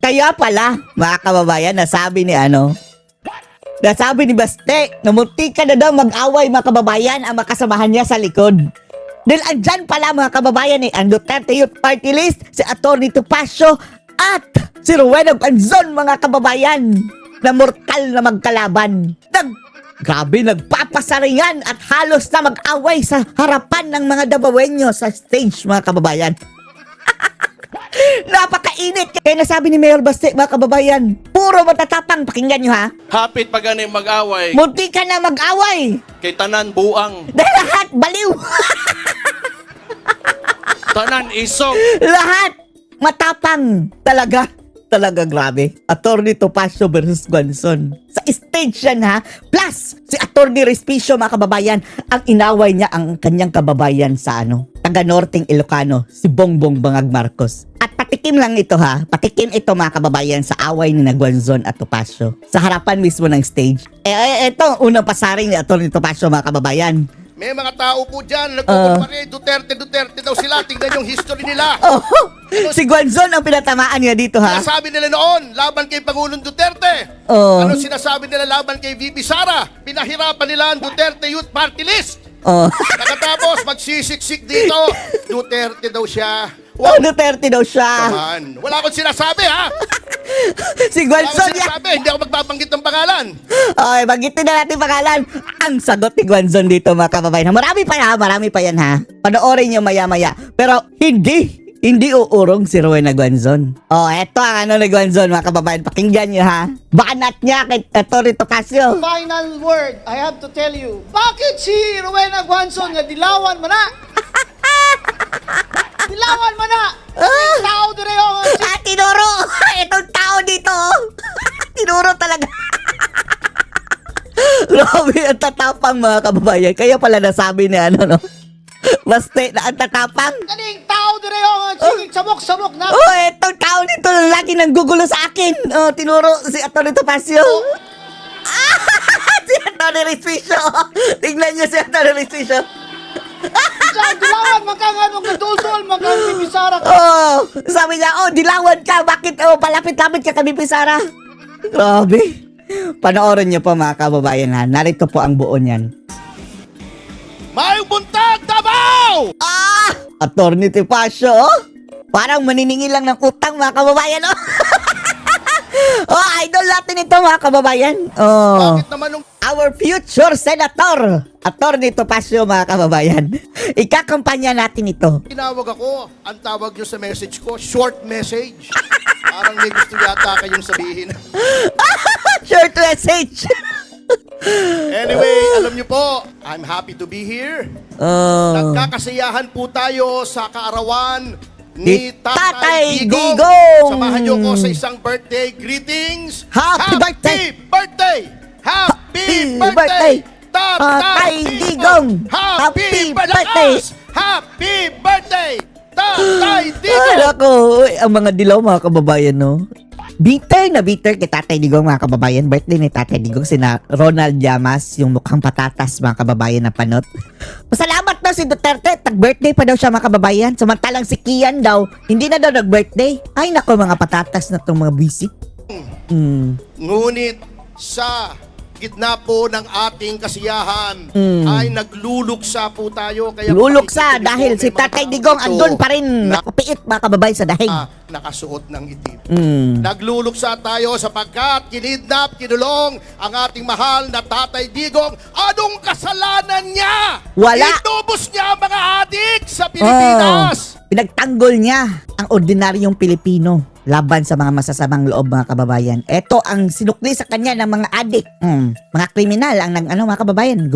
Kaya pala, mga kababayan, nasabi ni Baste, na munti ka na daw mag-away mga kababayan ang makasamahan niya sa likod. Dahil andyan pala mga kababayan ang Duterte Youth Party List, si Atty. Topacio at si Rowena Guanzon mga kababayan na mortal na magkalaban. Grabe, nagpapasaringan at halos na mag-away sa harapan ng mga Davaoenyo sa stage mga kababayan. Napakainit. Kaya nasabi ni Mayor Baste mga kababayan, puro matatapang, pakinggan nyo ha. Hapit pa gani mag-away, Munti ka na mag-away. kay tanan buang, Dahil lahat baliw. tanan isog. Lahat matapang. Talaga grabe. Atty. Topacio versus Guanzon. Sa stage yan ha. Plus, si Atty. Respicio mga kababayan, ang inaway niya ang kanyang kababayan sa taga-Norteng Ilocano, si Bongbong Bangag Marcos. At patikim lang ito ha. Patikim ito mga kababayan sa away ni Guanzon at Topacio. Sa harapan mismo ng stage. Ito, unang pasaring ni Atty. Topacio mga kababayan. May mga tao po dyan, nagkukumpare, Duterte daw sila. Tingnan yung history nila. Oh, si Guanzon ang pinatamaan niya dito ha. Sinasabi nila noon, laban kay Pangulong Duterte. Oh. Ano sinasabi nila laban kay VP Sara? Pinahirapan nila ang Duterte Youth Party List. Oh. Nakatapos, magsisiksik dito. Duterte daw siya. Oh, Duterte daw siya. Man, wala akong sinasabi ha. Si Wala akong Guanzon yan. sinasabi, hindi ako magbabanggit ng pangalan. Okay, bagitin na natin pangalan. Ang sagot ni Guanzon dito mga kababayan. Marami pa yan ha. Panoorin nyo maya-maya. Pero hindi uurong si Rowena Guanzon. Oh, eto ang ni Guanzon mga kababayan. Pakinggan nyo ha. Banat niya kay Atty. Topacio. Final word, I have to tell you. Bakit si Rowena Guanzon nga dilawan mo na? Dilawan mo na! Tao dire yung... Tinuro! Itong tao dito. Tinuro talaga. Grabe, ang tatapang mga kababayan. Kaya pala nasabi ni Baste na ang tatapang. Kaning tao dire yung sigig sabok-sabok na. Oh, etong tao nito lagi nang gugulo sa akin. Oh, tinuro si Atty. Topacio. Si Atty. Respicio. Tingnan niyo si Atty. Respicio. Diyan, dilawan, magkanganong kadul-dul, magkanong bisara ka. Oh, sabi niya, dilawan ka. Bakit? Palapit-lapit ka kami, Pisara. Grabe. Panoorin niyo po mga kababayan ha. Narito po ang buo niyan. Mayong buntag, Davao! Atty. Topacio, parang maniningil lang ng utang mga kababayan, idol natin ito mga kababayan. Bakit naman nung Our future senator, Atty. Topacio mga kababayan. Ikakampanya natin ito. tinawag ako, ang tawag nyo sa message ko, short message. Parang may gusto yata kayong sabihin. Short message. Anyway, alam nyo po, I'm happy to be here. Nagkakasiyahan po tayo sa kaarawan ni Tatay Digong. Samahan nyo ko sa isang birthday greetings. Happy birthday! birthday! Happy birthday! Tatay Digong! Happy Happy birthday! birthday! Happy birthday! Tatay Ay, Digong! nako. Ang mga dilaw mga kababayan, no? Bitter na bitter kay Tatay Digong mga kababayan. Birthday ni Tatay Digong, sina Ronald Llamas, yung mukhang patatas mga kababayan na panot. Pasalamat daw si Duterte, tag-birthday pa daw siya mga kababayan. Samantalang si Kian daw, hindi na daw nag-birthday. Ay nako, mga patatas na itong mga busy. Ngunit sa gitna po ng ating kasiyahan ay nagluluksa po tayo. Kaya Luluksa makikita niyo dahil po, si may mga Tatay tao Digong dito andun pa rin na nakapiit mga kababayan sa dahig. nakasuot ng itim. Nagluluksa tayo sapagkat kinidnap, kinulong ang ating mahal na Tatay Digong. Anong kasalanan niya? Wala. Inubos niya ang mga adik sa Pilipinas. Pinagtanggol niya ang ordinaryong Pilipino laban sa mga masasamang loob mga kababayan. Ito ang sinukli sa kanya ng mga adik. Mga kriminal ang mga kababayan,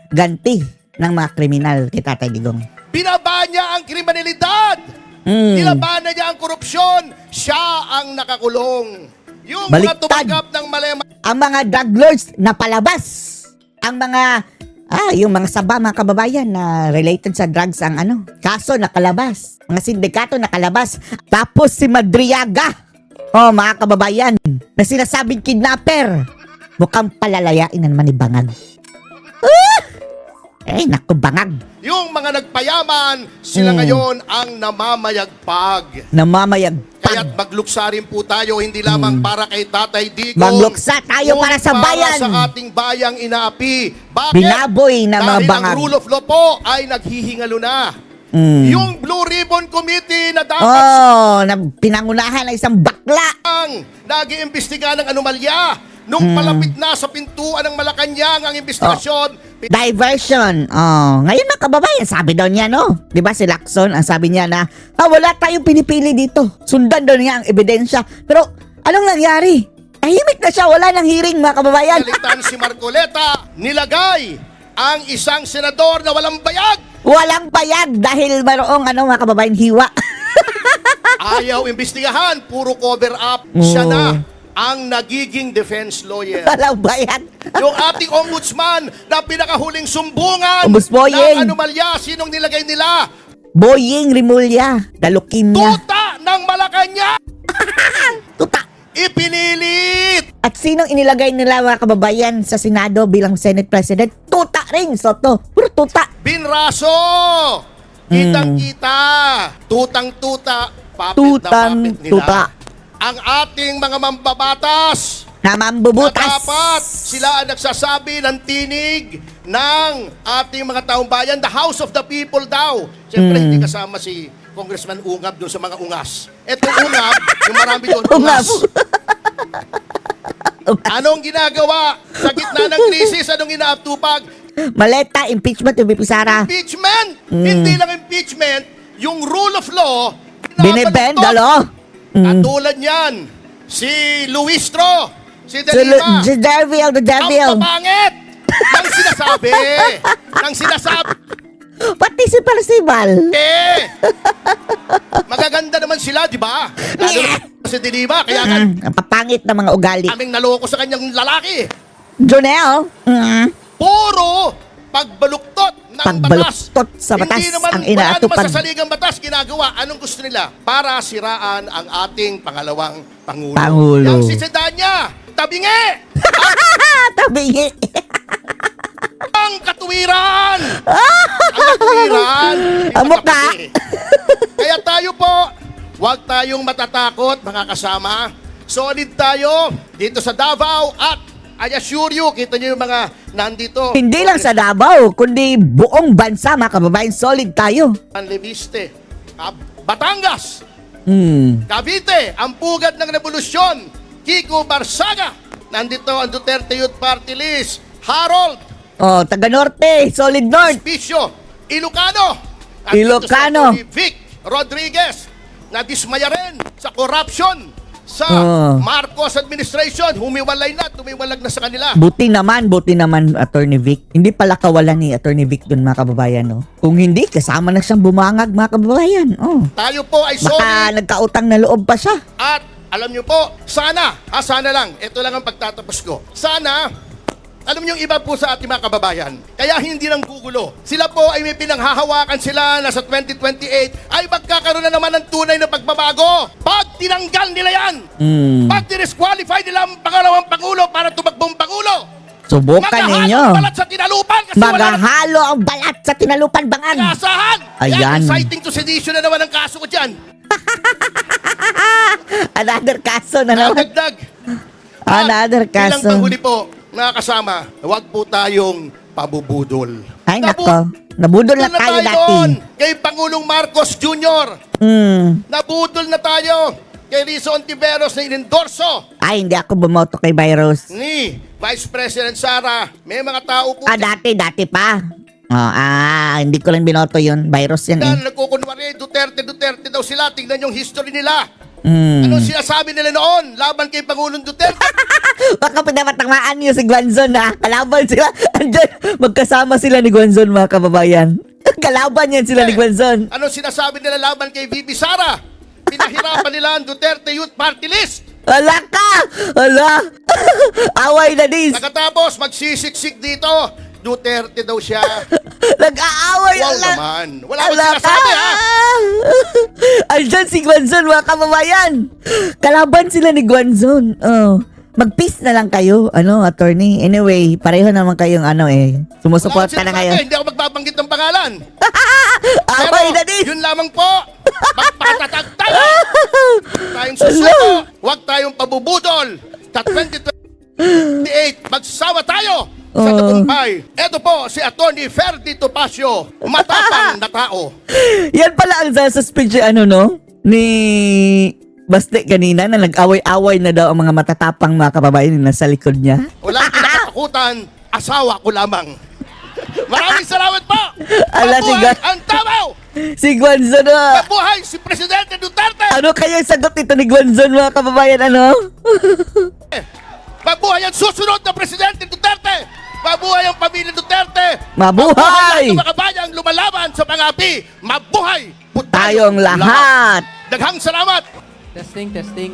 ganti ng mga kriminal kay Tatay Digong. Binaba niya ang kriminalidad. Nilabanan niya ang korupsyon. Siya ang nakakulong. Yung mga Baliktad. tumanggap ng mali Ang mga drug lords na palabas. Ang mga yung mga saba mga kababayan na related sa drugs ang kaso nakalabas. Mga sindikato nakalabas. Tapos si Madriaga, mga kababayan, na sinasabing kidnapper, mukhang palalayain na naman ni Bangag. Naku, Bangag. Yung mga nagpayaman, sila ngayon ang namamayagpag. Namamayag. matapang. Kaya't magluksa rin po tayo, hindi lamang para kay Tatay Digong. Magluksa tayo para sa bayan. Para sa ating bayang inaapi. Bakit? Binaboy ng mga Dahil bangag. ang rule of law po ay naghihingalo na. Yung Blue Ribbon Committee na dapat Oh, na pinangunahan ng isang bakla. ang nag-iimbestiga ng anomalya. Nung palapit na sa pintuan ng Malacanang ang investigasyon, Diversion. Oh, ngayon mga kababayan, sabi daw niya, no? 'Di ba si Lacson, ang sabi niya na, wala tayong pinipili dito. Sundan daw niya ang ebidensya. Pero anong nangyari? Tahimik na siya, wala nang hearing mga kababayan. pinalitan si Marcoleta, nilagay ang isang senador na walang bayag. Walang bayad dahil mayroong mga kababayan hiwa. Ayaw imbestigahan, puro cover up. Siya na ang nagiging defense lawyer. Walang bayad. Yung ating ombudsman na pinakahuling sumbungan Ombudsboying. ng anomalya, sinong nilagay nila? Boying Rimulya, dalukin niya. Tuta ng Malacanang! Tuta. Ipinilit! At sinong inilagay nila mga kababayan sa Senado bilang Senate President? Tuta rin, Soto. Puro tuta. Binraso! Kitang-kita! Tutang-tuta! Papit na Tutang papit nila. tuta. Ang ating mga mambabatas Na na mambubutas. dapat sila ang nagsasabi ng tinig ng ating mga taong bayan, the House of the People daw. Siyempre, hindi kasama si Congressman Ungab doon sa mga ungas. Etong Ungab, yung marami doon, ungas. Anong ginagawa sa gitna ng krisis? Anong inaatupag? Maleta, impeachment yung Bipisara. Impeachment! Hindi lang impeachment, yung rule of law, Binibendalo. Katulad niyan, si Luistro, si Si Delima, the devil, the ang devil. papangit ng sinasabi. ng sinasabi. Pati si Parsival. Magaganda naman sila, di ba? Lalo na si Delima, kaya Ang papangit na mga ugali. kaming naloko sa kanyang lalaki. Jonel. Puro pagbaluktot ng batas. Pagbaluktot sa batas Hindi naman, ang wala inaatupag. naman sa saligang batas ginagawa. Anong gusto nila? Para siraan ang ating pangalawang Pangulo. Pangulo. Yang si Sedanya, tabingi! Tabingi. Ang katuwiran! Ang katuwiran! Hindi Ang mukha. mataputi. Kaya tayo po, huwag tayong matatakot, mga kasama. Solid tayo dito sa Davao at I assure you, kita niyo yung mga nandito. Hindi lang sa Davao, kundi buong bansa mga kababayan, solid tayo. Ang Leviste, Batangas, Cavite, ang pugad ng revolusyon, Kiko Barsaga. Nandito ang Duterte Youth Party List, Harold, Oh, taga Norte, solid North. Piscio, Ilocano. Nandito Ilocano. Si Atty. Vic Rodriguez, na dismaya rin sa corruption sa Marcos administration. Humiwalay na, tumiwalag na sa kanila. Buti naman, Attorney Vic. Hindi pala kawalan ni Attorney Vic doon mga kababayan, no? Kung hindi, kasama na siyang bumangag mga kababayan. Oh. Tayo po ay Baka solid. nagkautang na loob pa siya. At alam nyo po, sana lang, ito lang ang pagtatapos ko. Sana, alam nyo yung iba po sa ating mga kababayan, kaya hindi lang gugulo. Sila po ay may pinanghahawakan sila na sa 2028 ay magkakaroon na naman ng tunay na pagbabago. Pag tinanggal nila yan, pag disqualify nila ang pangalawang Pangulo para tumagbong Pangulo, Subukan magahalo ninyo. ang balat sa tinalupan kasi wala na Magahalo ang balat sa tinalupan bangag. kasahan. Ayan. Yan, inciting to sedition na naman ang kaso ko dyan. Another kaso na naman. Nadagdag. Another Bilang kaso. panghuli po, mga kasama, huwag po tayong pabubudol. Ay nako, nabudol na tayo dati. doon kay Pangulong Marcos Jr. Nabudol na tayo kay Rizzo Ontiveros na inendorso Ay, hindi ako bumoto kay Virus. ni Vice President Sara. May mga tao po Dati pa. Hindi ko lang binoto yun. Virus yan na eh. nagkukunwari, Duterte daw sila. Tingnan yung history nila. Anong sinasabi nila noon laban kay Pangulong Duterte? Baka pinapatamaan niyo si Guanzon ha. Kalaban sila. Andyan, magkasama sila ni Guanzon mga kababayan. Kalaban yan sila ni Guanzon. Anong sinasabi nila laban kay VP Sara? Pinahirapan nila ang Duterte Youth Party List. Ala ka! Ala! Away na dis! Nakatapos, magsisiksik dito. Duterte daw siya. Nag-aaway! Wow ala! naman. Wala akong Ala ka! sinasabi, ha? Andyan si Guanzon mga kababayan. Kalaban sila ni Guanzon. Oh. Mag-peace na lang kayo, attorney. Anyway, pareho naman kayong sumusuporta na ngayon. Hindi ako magbabanggit ng pangalan. Away na din! Yun lamang po, magpatatag tayo! Tayong susuko, huwag tayong pabubudol. Sa 2028, magsawa tayo sa Oo. tagumpay. Ito po si Atty. Ferdy Topacio, matapang na tao. Yan pala ang suspect ni Baste kanina na nag-away-away na daw ang mga matatapang mga kababayan na nasa likod niya. Walang kinakatakutan, asawa ko lamang. Maraming salamat po! Ala, Mabuhay sige. ang Davao! Si Guanzon, Mabuhay si Presidente Duterte! ano kaya yung sagot nito ni Guanzon mga kababayan, Mabuhay ang susunod na Presidente Duterte! Mabuhay ang pamilya Duterte! Mabuhay! ang mga kabayang lumalaban sa mga api! Mabuhay po Tayong lahat! Daghang salamat! Testing,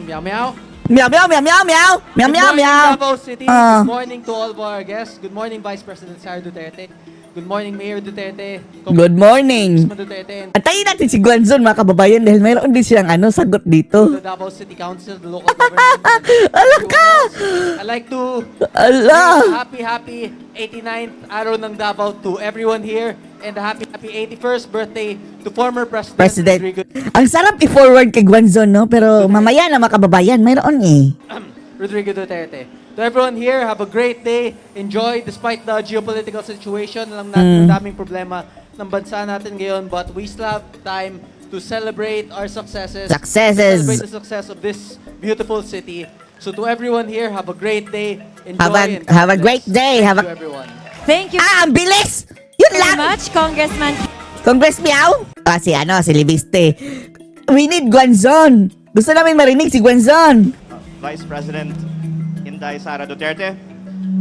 meow meow. Meow, meow, meow, meow, meow! Meow, Good meow, morning, meow! Davao City. Ah. Good morning to all of our guests. Good morning, Vice President Sara Duterte. Good morning, Mayor Duterte. Good morning! Congressman Duterte and Antayin natin si Guanzon mga kababayan dahil mayroon din siyang sagot dito. the Davao City Council, the local government. and Ala everyone ka! else. I'd like to Ala! happy 89th araw ng Davao to everyone here and a happy 81st birthday to former President President. Ang sarap i-forward kay Guanzon, no? Pero mamaya na mga kababayan, mayroon Rodrigo Duterte. To everyone here, have a great day. Enjoy despite the geopolitical situation. Alam natin ang daming problema ng bansa natin ngayon, but we still have time to celebrate our successes. Successes. Celebrate the success of this beautiful city. So to everyone here, have a great day. Enjoy and Have a God great bless. day. Thank Have you, a... everyone. Thank you Ang bilis! Yun very lang! much, Congressman. Congress Meow? Si Libiste. We need Guanzon. Gusto namin marinig si Guanzon. Vice President Inday Sara Duterte,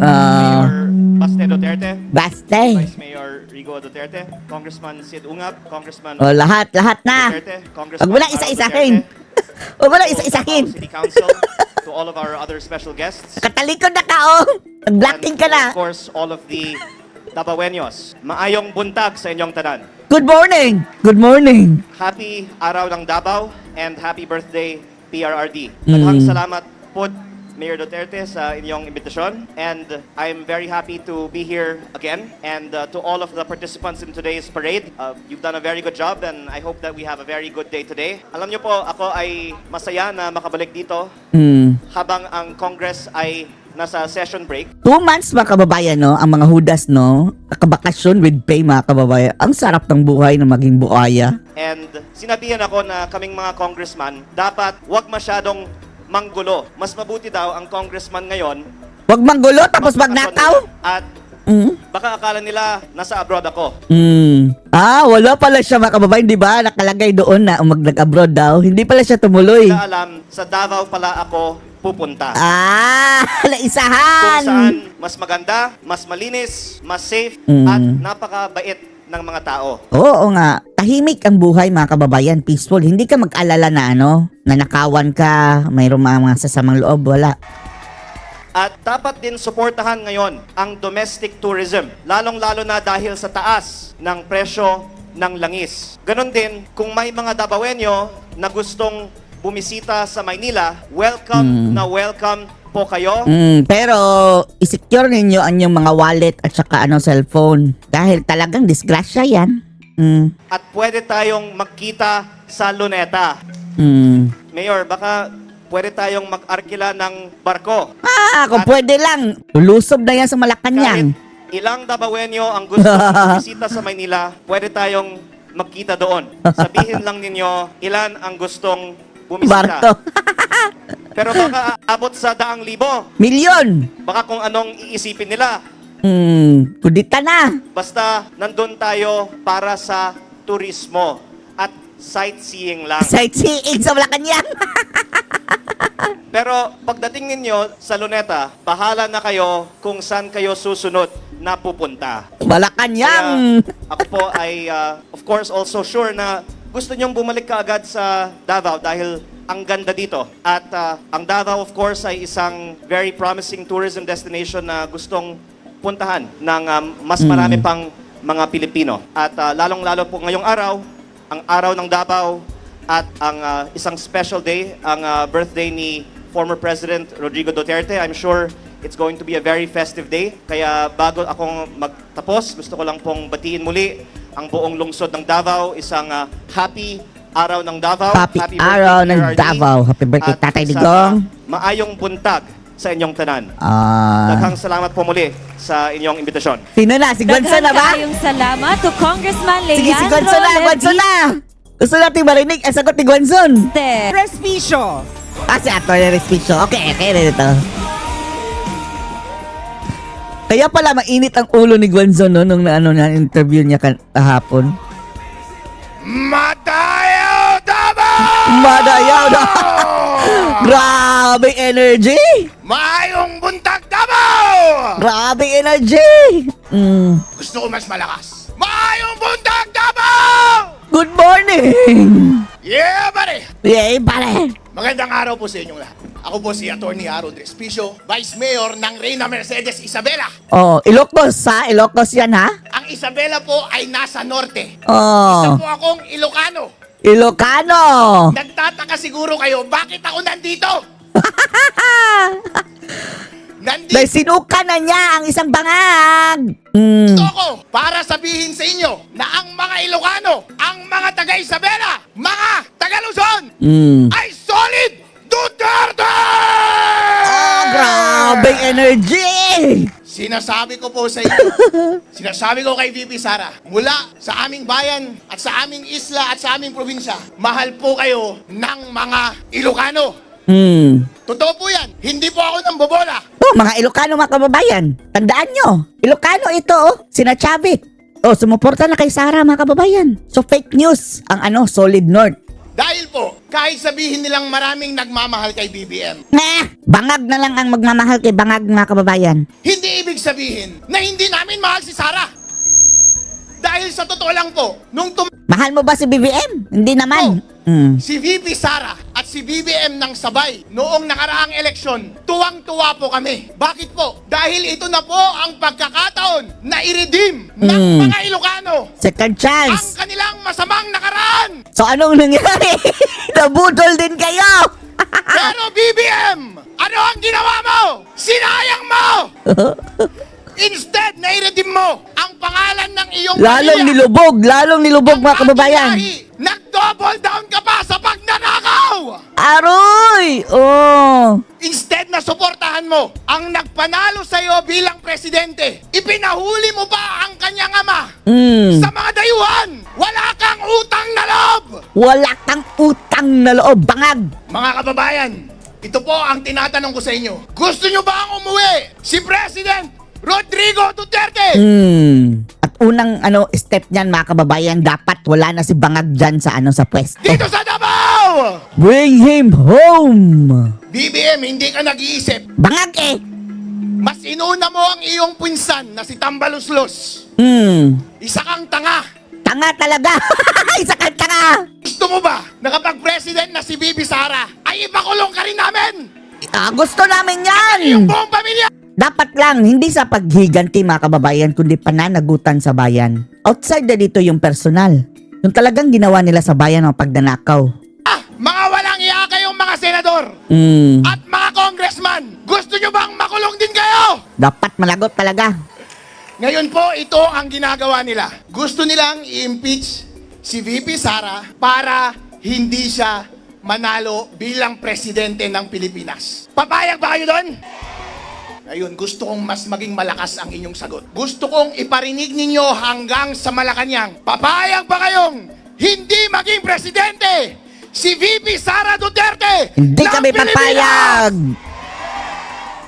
Ah, Mayor Baste Duterte, Baste. Vice Mayor Rigo Duterte, Congressman Sid Ungap, Congressman O, lahat na. Duterte, Congressman Huwag mo lang Aaron isa-isahin. Duterte, Huwag mo lang to isa-isahin. Davao City Council, to all of our other special guests, Katalikod na ka, Nag-blocking ka and na. of course, all of the Davaoenos. Maayong buntag sa inyong tanan. Good morning. Good morning. Happy Araw ng Davao and happy birthday PRRD. Daghang salamat po Mayor Duterte sa inyong imbitasyon, and I'm very happy to be here again, and to all of the participants in today's parade, you've done a very good job and I hope that we have a very good day today. Alam niyo po, ako ay masaya na makabalik dito habang ang Congress ay nasa session break. 2 months mga kababayan, no? Ang mga hudas, no? Nakabakasyon with pay mga kababayan. Ang sarap ng buhay na maging buhaya. And sinabihan ako na kaming mga congressman, dapat wag masyadong manggulo. Mas mabuti daw ang congressman ngayon. Huwag manggulo tapos magnakaw. At baka akala nila nasa abroad ako. Wala pala siya mga kababayan, di ba? Nakalagay doon na mag-abroad daw. Hindi pala siya tumuloy. Wala alam, sa Davao pala ako pupunta. Kung Naisahan. saan mas maganda, mas malinis, mas safe, at napakabait ng mga tao. Oo nga. Tahimik ang buhay mga kababayan. Peaceful. Hindi ka mag-alala na nanakawan ka, mayroong mga sasamang loob. Wala. At dapat din suportahan ngayon ang domestic tourism, lalong-lalo na dahil sa taas ng presyo ng langis. Ganon din, kung may mga Davaoenyo na gustong bumisita sa Maynila, welcome na welcome po kayo. Pero i-secure ninyo ang inyong mga wallet at saka cellphone. Dahil talagang disgrasya yan. At pwede tayong magkita sa Luneta. Mayor, baka pwede tayong mag-arkila ng barko. Kung pwede lang. Lulusob na yan sa Malacanang. Kahit ilang Davaoenyo ang gusto bumisita sa Maynila, pwede tayong magkita doon. Sabihin lang ninyo ilan ang gustong bumisita. Barko. Pero baka abot sa 100,000. Milyon. Baka kung anong iisipin nila. Kudita na. Basta nandun tayo para sa turismo at sightseeing lang. Sightseeing sa Malacanang. Pero pagdating ninyo sa Luneta, bahala na kayo kung saan kayo susunod na pupunta. Malacanang. Kaya ako po ay of course also sure na gusto nyong bumalik kaagad sa Davao dahil ang ganda dito. At ang Davao of course ay isang very promising tourism destination na gustong puntahan ng mas marami pang mga Pilipino. At lalong-lalo po ngayong araw, ang araw ng Davao at ang isang special day, ang birthday ni former President Rodrigo Duterte. I'm sure it's going to be a very festive day. Kaya bago akong magtapos, gusto ko lang pong batiin muli ang buong lungsod ng Davao. Isang happy araw ng Davao. Happy birthday, araw ng PRRD. Davao. Happy birthday, At Tatay isang, Digong. maayong buntag sa inyong tanan. Ah. Daghang salamat po muli sa inyong imbitasyon. Sino na? Si Gonzo na ba? Daghang salamat to Congressman Sige, si Leandro Gonzo na. Gonzo na. Gusto natin marinig ang sagot ni Gonzon. Levite. Respicio. Si Atty. Respicio. Okay, ito. Kaya pala mainit ang ulo ni Gonzon no, nung interview niya kahapon. Matayo Davao! Madayaw na. Grabe energy. Maayong buntag Davao! Grabe energy. Gusto ko mas malakas. Maayong buntag Davao! Good morning. Yeah, buddy! Yay, pare. Magandang araw po sa inyong lahat. Ako po si Atty. Harold Respicio, Vice Mayor ng Reyna Mercedes Isabela. Oh, Ilocos ha? Ilocos yan ha? Ang Isabela po ay nasa norte. Oh, Isa po akong Ilocano. Ilocano. Nagtataka siguro kayo, bakit ako nandito? Nandito Dahil sinuka na niya ang isang bangag. ako para sabihin sa inyo na ang mga Ilocano, ang mga taga Isabela, mga taga Luzon, ay solid Duterte! Grabe energy. Sinasabi ko po sa inyo, sinasabi ko kay VP Sara, mula sa aming bayan at sa aming isla at sa aming probinsya, mahal po kayo ng mga Ilocano. Totoo po yan, hindi po ako nang bobola. Oh, mga Ilocano mga kababayan. Tandaan nyo, Ilocano ito sina Chavit. Sumuporta na kay Sara mga kababayan. So fake news ang Solid North. Dahil po, kahit sabihin nilang maraming nagmamahal kay BBM, Bangag na lang ang magmamahal kay Bangag mga kababayan. hindi ibig sabihin na hindi namin mahal si Sara. Dahil sa totoo lang po, nung Mahal mo ba si BBM? Hindi naman. si VP Sara at si BBM ng sabay noong nakaraang eleksyon, tuwang-tuwa po kami. Bakit po? Dahil ito na po ang pagkakataon na i-redeem ng mga Ilocano Second ang chance. kanilang masamang nakaraan. So anong nangyari? Nabudol din kayo. Pero BBM, ano ang ginawa mo? Sinayang mo! Instead, na-redeem mo ang pangalan ng iyong Lalong nilubog mga kababayan. Nag-double down ka pa sa pagnanakaw! Aroy! Oh. Instead na suportahan mo ang nagpanalo sa iyo bilang presidente, ipinahuli mo pa ang kanyang ama sa mga dayuhan. Wala kang utang na loob! Wala kang utang na loob, Bangag. Mga kababayan, ito po ang tinatanong ko sa inyo. Gusto nyo ba ang umuwi si President Rodrigo Duterte? At unang step niyan mga kababayan, dapat wala na si Bangag dyan sa pwesto. Dito sa Davao! Bring him home. BBM, hindi ka nag-iisip. Bangag Mas inuna mo ang iyong pinsan na si Tambaluslos. Isa kang tanga. Tanga talaga. Isa kang tanga. Gusto mo ba na kapag president na si Bibi Sara, ay ipakulong ka rin namin? Gusto namin yan. Yung buong pamilya! Dapat lang, hindi sa paghiganti mga kababayan, kundi pananagutan sa bayan. Outside na dito yung personal. Yung talagang ginawa nila sa bayan ng pagdanakaw. Mga walang iya kayong mga senador at mga congressman, gusto nyo bang makulong din kayo? Dapat malagot talaga. Ngayon po, ito ang ginagawa nila. Gusto nilang i-impeach si VP Sara para hindi siya manalo bilang presidente ng Pilipinas. Papayag ba kayo doon? Ayun, gusto kong mas maging malakas ang inyong sagot. Gusto kong iparinig ninyo hanggang sa Malacanang. Papayag ba kayong hindi maging presidente si VP Sara Duterte Hindi ng kami Pilipinas? papayag.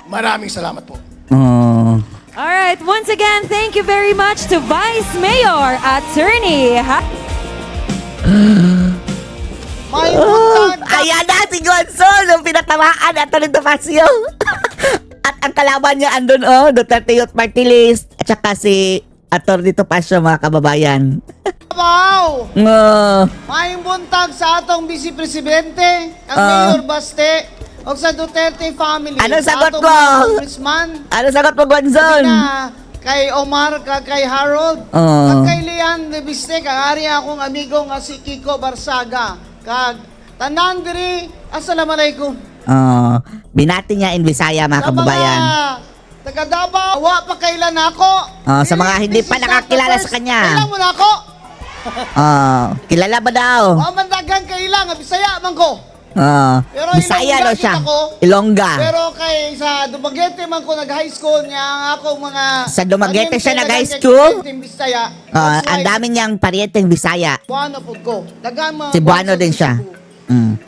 Maraming salamat po. All right, once again, thank you very much to Vice Mayor Attorney May buntag Ayan na si Gonzalo, yung pinatamaan at Topacio. At ang kalaban niya andun, Duterte Youth Party List, at saka si Atty. Topacio, mga kababayan. Davao. Uh, May buntag sa atong Vice Presidente, ang Ah. Mayor Baste, o sa Duterte family. Ano sa sagot atong mo? mga congressman, ano sagot mo, Gonzon? na kay Omar, kay Harold, Ah. kag kay Lian de Biste, kag ari akong amigo nga si Kiko Barsaga, kag tanan diri, assalamualaikum. Binati niya in Visaya, mga kababayan. Taga Davao, wa pa kailan ako. Sa mga hindi This pa is not nakakilala the sa first. kanya. Kailan mo na ako? Kilala ba daw? Wa man daghang kailan, Bisaya man ko. Pero Bisaya Ilongga daw siya. kita ko. Ilongga. Pero kay sa Dumaguete man ko nag-high school niya ang akong mga Sa Dumaguete siya naging nag-high kay school? Team Bisaya. Ang dami niyang parieteng Bisaya. Buano po ko. Daghang mga Cebuano Buano din sa siya. Cebu.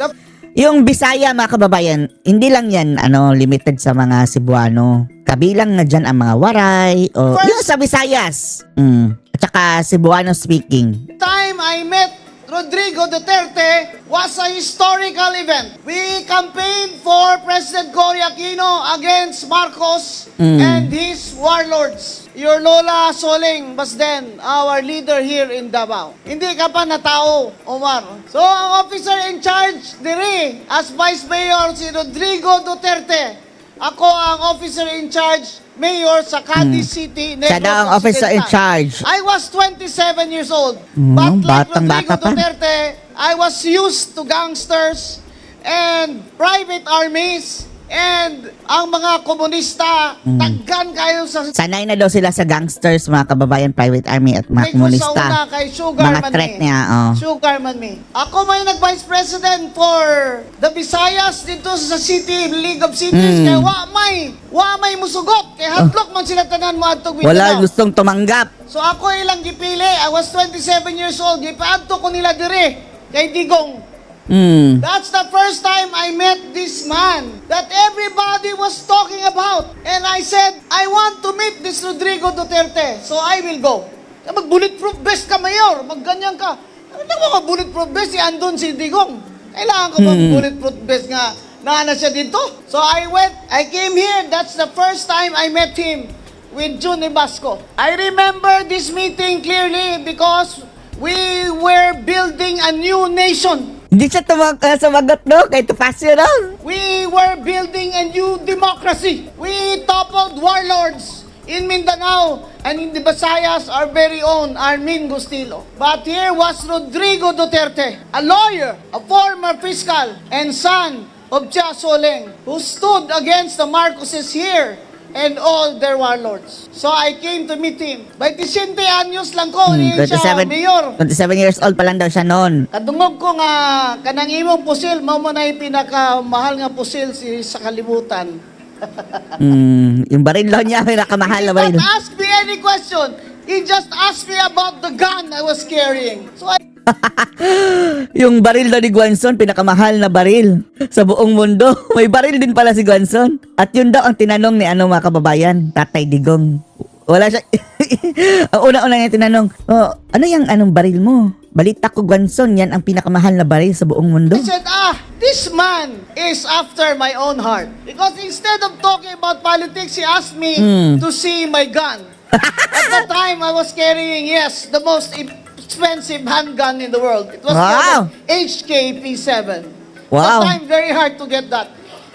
The- Yung Bisaya, mga kababayan, hindi lang yan limited sa mga Cebuano. Kabilang na dyan ang mga Waray o First- yung sa Visayas. At saka Cebuano speaking. time I met Rodrigo Duterte was a historical event. We campaigned for President Cory Aquino against Marcos and his warlords. Your Lola Soling was then our leader here in Davao. Hindi ka pa natao, Omar. So, ang officer in charge diri as Vice Mayor si Rodrigo Duterte. Ako ang officer in charge, Mayor sa Cadiz City, Siya daw ang officer in charge. I was 27 years old. But like batang-bata Rodrigo pa. Duterte, I was used to gangsters and private armies and ang mga komunista, taggan kayo sa Sanay na daw sila sa gangsters, mga kababayan, private army at mga Take ko sa una komunista. kay Sugar Mga Man threat Me. niya, Sugar Man Me. Ako may nag-vice president for the Visayas dito sa City, League of Cities. Kaya wa may musugot. Kaya hatlok man sila tanan mo atog Wala gustong tumanggap. So ako ilang gipili. I was 27 years old. Gipaadto ko nila dire kay Digong. That's the first time I met this man that everybody was talking about. And I said, I want to meet this Rodrigo Duterte. So I will go. Mag-bulletproof vest ka, Mayor. Magganyan ka. Ano mo mag-bulletproof vest? Si andun si Digong. Kailangan ko mag-bulletproof vest nga. Naana siya dito. So I came here. That's the first time I met him with June Basco. I remember this meeting clearly because we were building a new nation. Hindi siya sumagot, no? Kay Topacio, no? We were building a new democracy. We toppled warlords in Mindanao and in the Visayas, our very own Armin Gustilo. But here was Rodrigo Duterte, a lawyer, a former fiscal, and son of Chia Soleng, who stood against the Marcoses here and all their warlords. So I came to meet him. 27 anyos lang ko, niya siya, Mayor. 27 years old pa lang daw siya noon. Kadungog ko nga kanang imong pusil mao man ay pinakamahal nga pusil sa kalibutan. Yung baril lang niya, pinakamahal na He baril. did not ask me any question. He just asked me about the gun I was carrying. So I Yung baril daw ni Guanzon, pinakamahal na baril sa buong mundo. May baril din pala si Guanzon. At yun daw ang tinanong ni mga kababayan, Tatay Digong. Wala siya. Ang una-una niya tinanong, ano yung anong baril mo? Balita ko, Guanzon, yan ang pinakamahal na baril sa buong mundo. said, this man is after my own heart. Because instead of talking about politics, he asked me to see my gun. At that time, I was carrying, the most expensive handgun in the world. It was Wow. called HK P7. Wow. That time, very hard to get that.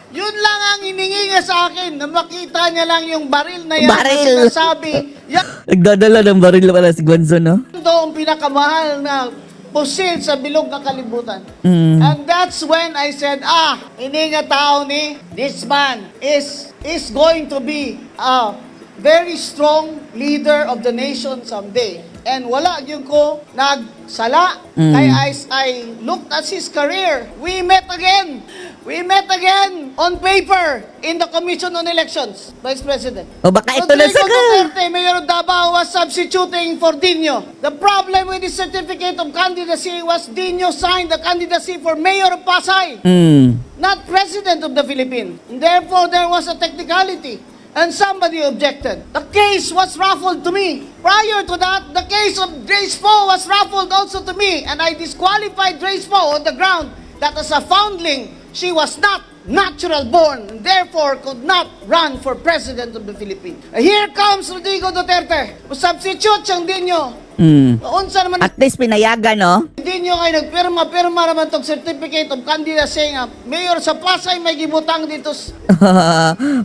Yun lang ang hiningi niya sa akin, na makita niya lang yung baril na yan. Baril. Na sinasabi, yan Nagdadala ng baril na pala si Guanzon, no? daw ang pinakamahal na pusil sa bilog ng kalibutan. And that's when I said, hindi nga tao ni, this man is going to be a very strong leader of the nation someday. And wala yun ko nagsala. Kaya I looked at his career. We met again. We met again on paper in the Commission on Elections, Vice President. O baka ito na Rodrigo sa Duterte, Mayor of Davao, was substituting for Dino. The problem with the certificate of candidacy was Dino signed the candidacy for Mayor of Pasay, not President of the Philippines. And therefore, there was a technicality. And somebody objected. The case was raffled to me. Prior to that, the case of Grace Poe was raffled also to me. And I disqualified Grace Poe on the ground that as a foundling, she was not natural born, and therefore could not run for President of the Philippines. Here comes Rodrigo Duterte. Substitute siyang Dino. Unsa naman At least pinayagan, no? Dino ay nagpirma naman tong certificate of candidacy nga mayor sa Pasay may gibutang dito.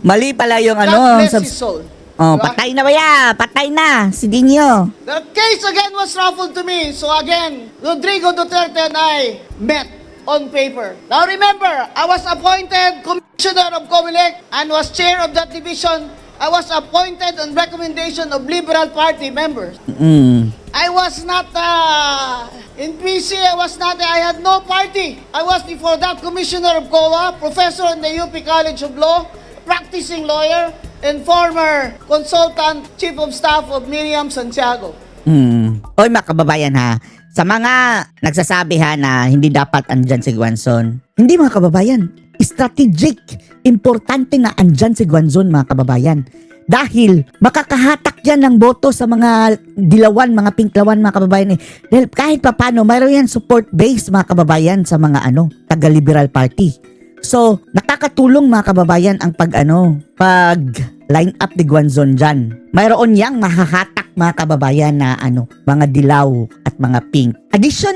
Mali pala yung God bless his soul. Oh, Diba? patay na ba ya? Patay na si Dinyo. The case again was raffled to me. So again, Rodrigo Duterte and I met on paper. Now remember, I was appointed Commissioner of COMELEC and was chair of that division. I was appointed on recommendation of Liberal Party members. I was not in PC, I had no party. I was before that Commissioner of COA, professor in the UP College of Law, practicing lawyer, and former consultant, chief of staff of Miriam Santiago. Oy mga kababayan ha, sa mga nagsasabi ha na hindi dapat andyan si Guanzon, hindi mga kababayan, strategic, importante na andyan si Guanzon mga kababayan. Dahil makakahatak yan ng boto sa mga dilawan, mga pinklawan mga kababayan eh. Dahil kahit papano, mayroon yan support base mga kababayan sa mga taga-Liberal Party. So, nakakatulong mga kababayan ang pag line up ni Guanzon dyan. Mayroon yang mahahatak mga kababayan na mga dilaw at mga pink. Addition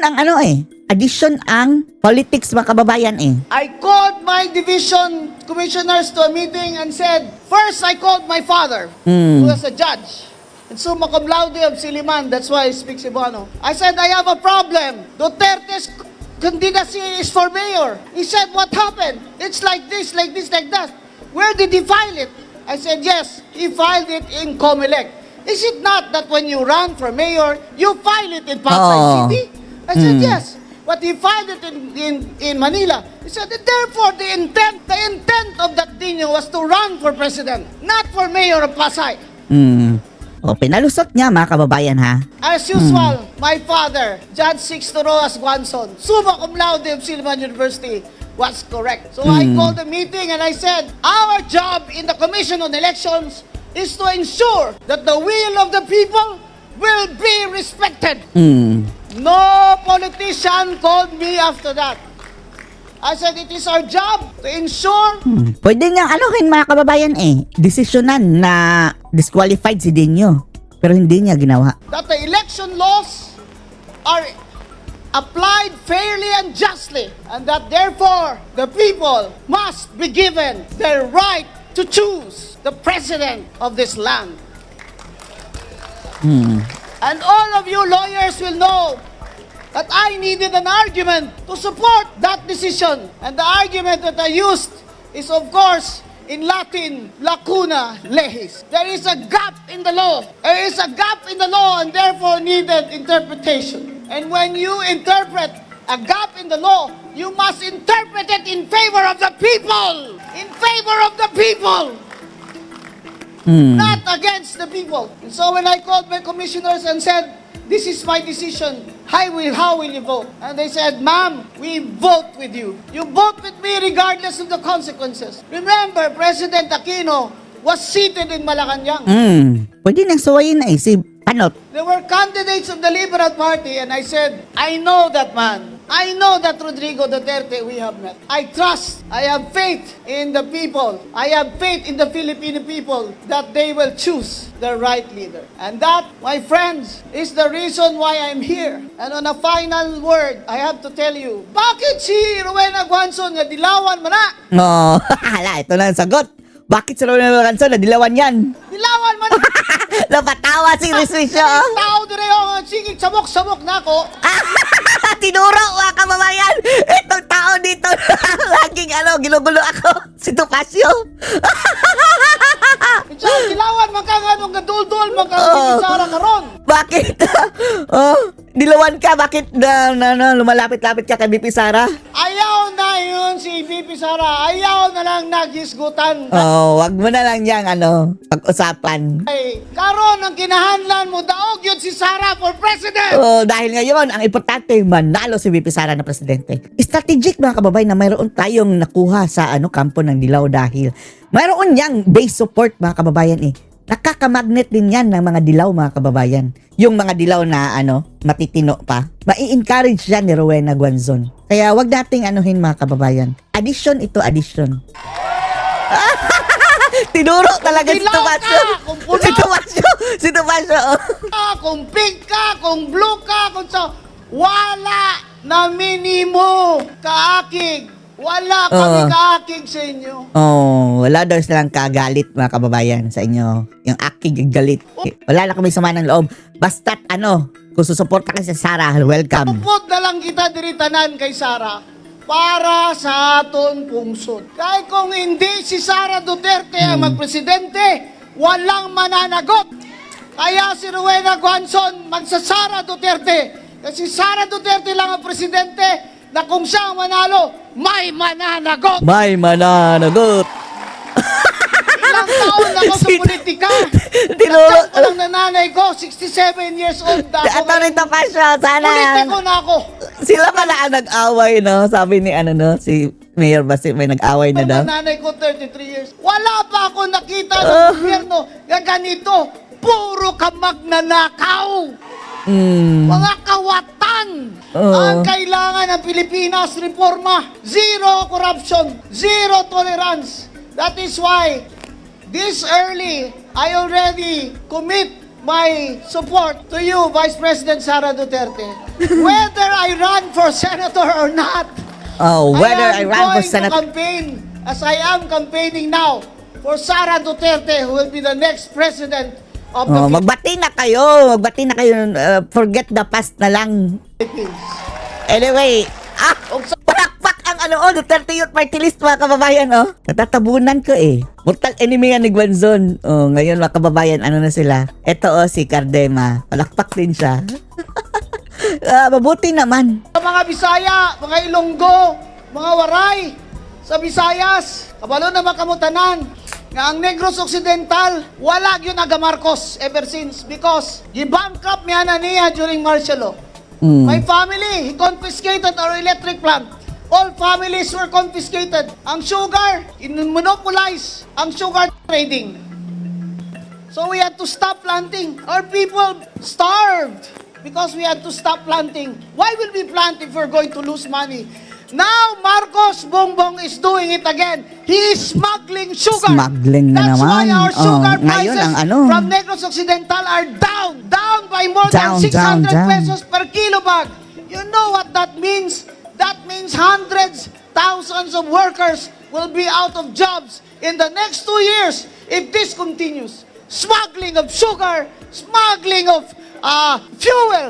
ang politics mga kababayan eh. I called my division commissioners to a meeting and said, first I called my father, who was a judge, and summa cum laude of Siliman, that's why I speak Cebuano. I said, I have a problem. Duterte's candidacy is for mayor. He said, what happened? It's like this, like this, like that. Where did he file it? I said, yes, he filed it in COMELEC. Is it not that when you run for mayor, you file it in Pasay City? I said, yes. But he filed it in Manila. He said, therefore, the intent of that Dino was to run for president, not for mayor of Pasay. O, pinalusot niya mga kababayan ha. As usual, my father, Judge Sixto Rojas Guanzon, summa cum laude of Silman University, was correct. So I called a meeting and I said, our job in the Commission on Elections is to ensure that the will of the people will be respected. No politician called me after that. I said, it is our job to ensure Pwede nga mga kababayan eh. Desisyonan na disqualified si Dino. Pero hindi niya ginawa. that the election laws are applied fairly and justly, and that therefore the people must be given their right to choose the president of this land. And all of you lawyers will know that I needed an argument to support that decision. And the argument that I used is, of course, in Latin, lacuna legis. There is a gap in the law. There is a gap in the law and therefore needed interpretation. And when you interpret a gap in the law, you must interpret it in favor of the people. In favor of the people. Not against the people. And so when I called my commissioners and said, this is my decision, how will you vote? And they said, ma'am, we vote with you. You vote with me regardless of the consequences. Remember, President Aquino was seated in Malacanang. Pwede nang suwayin na eh si Panot. There were candidates of the Liberal Party and I said, I know that man. I know that Rodrigo Duterte we have met. I trust, I have faith in the people. I have faith in the Filipino people that they will choose the right leader. And that, my friends, is the reason why I'm here. And on a final word, I have to tell you, bakit si Rowena Guanzon nga dilawan man na? No, hala, ito na ang sagot. Bakit sa Rowena Guanzon na dilawan yan? Dilawan man na! Napatawa si Reswisyo. Tao dire yung sige, sabok-sabok na ako. Tinuro mga kababayan. Itong tao dito. Laging ginugulo ako. Si Topacio. So, dilawan man ka nga nung gadul-dul, magkakabisara ka ron. Bakit? Dilawan ka. Bakit lumalapit-lapit ka kay BP Sara? Ayaw na yun si VP Sara. Ayaw na lang naghisgutan. Wag mo na lang yang pag-usapan. Ay, karon ang kinahanlan mo, daog yun si Sara for president. Dahil ngayon, ang importante, manalo si VP Sara na presidente. Strategic mga kababayan na mayroon tayong nakuha sa kampo ng dilaw dahil mayroon yang base support mga kababayan eh. Nakaka-magnet din yan ng mga dilaw mga kababayan. Yung mga dilaw na matitino pa. Mai-encourage yan ni Rowena Guanzon. Kaya wag nating anuhin mga kababayan. Addition ito, addition. Tinuro talaga si Dilaw Topacio. ka, kung puno. Si Topacio. Kung pink ka, kung blue ka, kung so, wala na minimo kaakig. Wala kami kaakig sa inyo. Wala daw silang kagalit mga kababayan sa inyo. Yung akig galit. Wala na kami sama ng loob. Basta't kung susuporta ka sa Sara, welcome. Upod na lang kita diritanan kay Sara. para sa aton pungsod. Kahit kung hindi si Sara Duterte ang magpresidente, walang mananagot. Kaya si Rowena Guanzon magsasara Duterte. Kasi Sara Duterte lang ang presidente na kung siya ang manalo, may mananagot. May mananagot. Ilang taon ako sa politika. Tinuro- Nagtang ko lang nanay ko, 67 years old na ako. Attorney Topacio, sana. Politiko na ako. Sila pala ang nag-away, no? Sabi ni, si Mayor Basit, may nag-away na daw. Ang nanay ko, 33 years. Wala pa ako nakita ng gobyerno na ganito. Puro ka magnanakaw. Mga kawatan. Ang kailangan ng Pilipinas, reforma. Zero corruption. Zero tolerance. That is why, this early, I already commit my support to you, Vice President Sara Duterte. Whether I run for senator or not, Whether I run for going to Senate. campaign, as I am campaigning now, for Sara Duterte, who will be the next president of the Magbati na kayo. Magbati na kayo. Forget the past na lang. Philippines. Anyway, palakpak ang Duterte Youth Party List, mga kababayan, Natatabunan ko Mortal enemy yan ni Guanzon. Ngayon, mga kababayan, na sila? Ito, si Cardema. Palakpak din siya. Mabuti naman. Sa mga Bisaya, mga Ilonggo, mga Waray, sa Visayas, kabalo na makamutanan, nga ang Negros Occidental, wala yun aga Marcos ever since because gi-bankrupt niya na niya during martial law. My family, he confiscated our electric plant. All families were confiscated. Ang sugar, in-monopolize ang sugar trading. So we had to stop planting. Our people starved because we had to stop planting. Why will we plant if we're going to lose money? Now, Marcos Bongbong is doing it again. He is smuggling sugar. Smuggling na That's naman. why our sugar Ngayon prices ang from Negros Occidental are down by more Down, than 600 down. pesos per kilo bag. You know what that means? That means hundreds, thousands of workers will be out of jobs in the next 2 years if this continues. Smuggling of sugar, smuggling of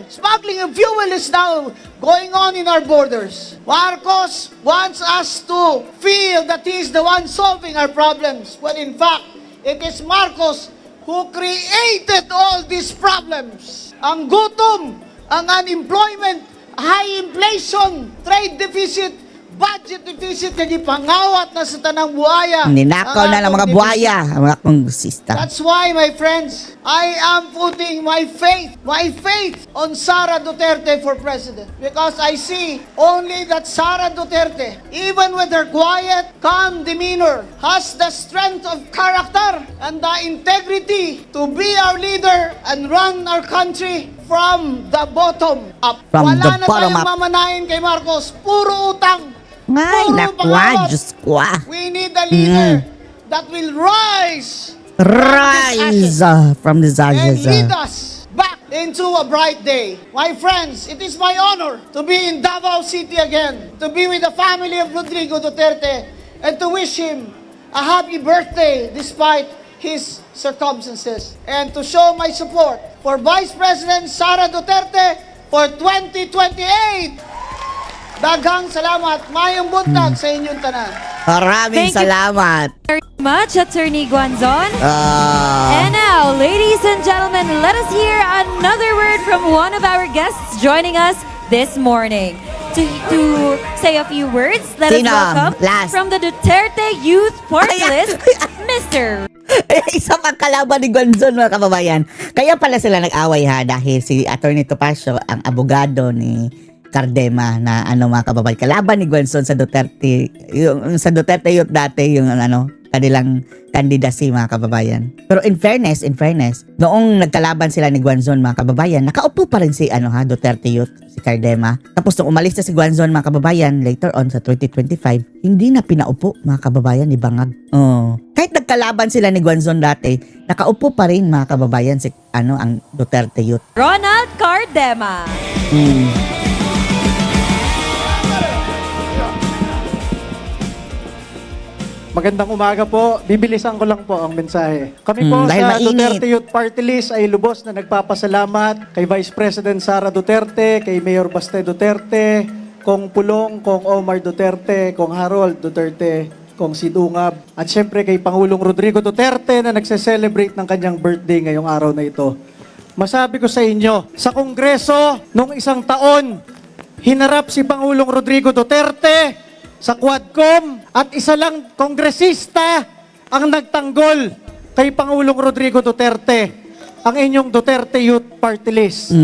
smuggling of fuel is now going on in our borders. Marcos wants us to feel that he is the one solving our problems, when in fact, it is Marcos who created all these problems. Ang gutom, ang unemployment, high inflation, trade deficit, budget deficit, kaya pangawat na sa tanang buhaya. Ninakaw na ng mga buhaya. Ang mga kongresista. That's why, my friends, I am putting my faith on Sara Duterte for president. Because I see only that Sara Duterte, even with her quiet, calm demeanor, has the strength of character and the integrity to be our leader and run our country from the bottom up. From Wala the na bottom tayong up. mamanahin kay Marcos. Puro utang. Ay, Puro nakwa, pangawat. Diyos ko. We need a leader that will rise Rise from the and lead ashes. us back into a bright day. My friends, it is my honor to be in Davao City again, to be with the family of Rodrigo Duterte, and to wish him a happy birthday despite his circumstances, and to show my support for Vice President Sara Duterte for 2028. Daghang salamat, mayong buntag sa inyong tanan. Maraming Thank you. salamat. Very much, Attorney Guanzon. Ah, And now, ladies and gentlemen, let us hear another word from one of our guests joining us this morning. To say a few words, let us Sino? welcome Last. from the Duterte Youth Party Ayan. List, Mr. isa pang kalaban ni Guanzon, mga kababayan. Kaya pala sila nag-away dahil si Attorney Topacio ang abogado ni Cardema na mga kababayan. Kalaban ni Guanzon sa Duterte, yung sa Duterte Youth dati, yung kanilang candidacy, mga kababayan. Pero in fairness, noong nagkalaban sila ni Guanzon, mga kababayan, nakaupo pa rin si Duterte Youth, si Cardema. Tapos nung umalis na si Guanzon, mga kababayan, later on sa 2025, hindi na pinaupo, mga kababayan, ni Bangag. Kahit nagkalaban sila ni Guanzon dati, nakaupo pa rin, mga kababayan, si ang Duterte Youth. Ronald Cardema. Magandang umaga po. Bibilisan ko lang po ang mensahe. Kami po dahil sa mainit. Duterte Youth Party List ay lubos na nagpapasalamat kay Vice President Sara Duterte, kay Mayor Baste Duterte, Kong Pulong, Kong Omar Duterte, Kong Harold Duterte, Kong Sidungab, at syempre kay Pangulong Rodrigo Duterte na nagse-celebrate ng kanyang birthday ngayong araw na ito. Masabi ko sa inyo, sa Kongreso, nung isang taon, hinarap si Pangulong Rodrigo Duterte sa Quadcom at isa lang kongresista ang nagtanggol kay Pangulong Rodrigo Duterte, ang inyong Duterte Youth Party List.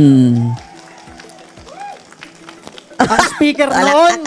Ang speaker noon,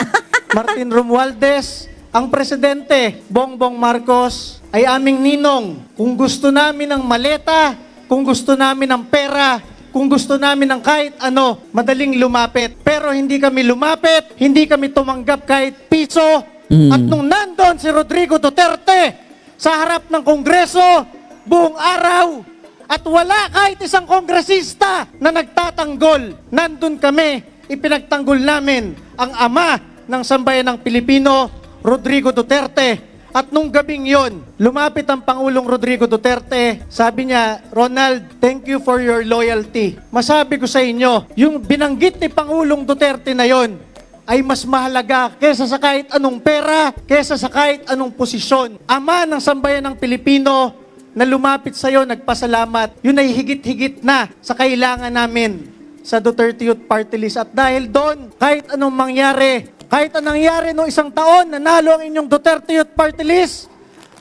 Martin Romualdez, ang presidente, Bongbong Marcos, ay aming ninong. Kung gusto namin ng maleta, kung gusto namin ng pera, kung gusto namin ng kahit ano, madaling lumapit. Pero hindi kami lumapit, hindi kami tumanggap kahit piso. At nung nandun si Rodrigo Duterte sa harap ng Kongreso, buong araw, at wala kahit isang kongresista na nagtatanggol, nandun kami, ipinagtanggol namin ang ama ng sambayan ng Pilipino, Rodrigo Duterte. At nung gabing yon, lumapit ang Pangulong Rodrigo Duterte. Sabi niya, Ronald, thank you for your loyalty. Masabi ko sa inyo, yung binanggit ni Pangulong Duterte na yon ay mas mahalaga kesa sa kahit anong pera, kesa sa kahit anong posisyon. Ama ng sambayan ng Pilipino na lumapit sa iyo, nagpasalamat, yun ay higit-higit na sa kailangan namin sa Duterte Youth Party List. At dahil doon, kahit anong mangyari, kahit anong nangyari noong isang taon, nanalo ang inyong Duterte Youth Party List.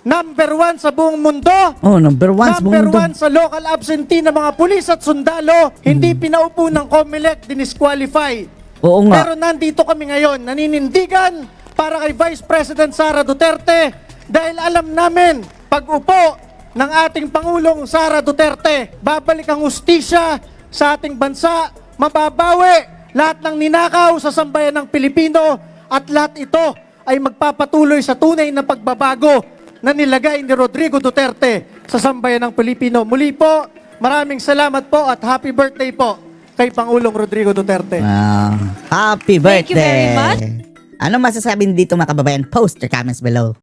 Number 1 sa buong mundo. Oh, number 1 sa buong Number mundo. 1 sa local absentee ng mga pulis at sundalo. Hindi pinaupo ng COMELEC, dinisqualify. Oo nga. Pero nandito kami ngayon, naninindigan para kay Vice President Sara Duterte dahil alam namin, pag upo ng ating Pangulong Sara Duterte, babalik ang hustisya sa ating bansa, mababawi lahat ng ninakaw sa sambayan ng Pilipino at lahat ito ay magpapatuloy sa tunay na pagbabago na nilagay ni Rodrigo Duterte sa sambayan ng Pilipino. Muli po, maraming salamat po at happy birthday po kay Pangulong Rodrigo Duterte. Happy birthday. Thank you very much. Ano masasabi dito mga kababayan? Post your comments below.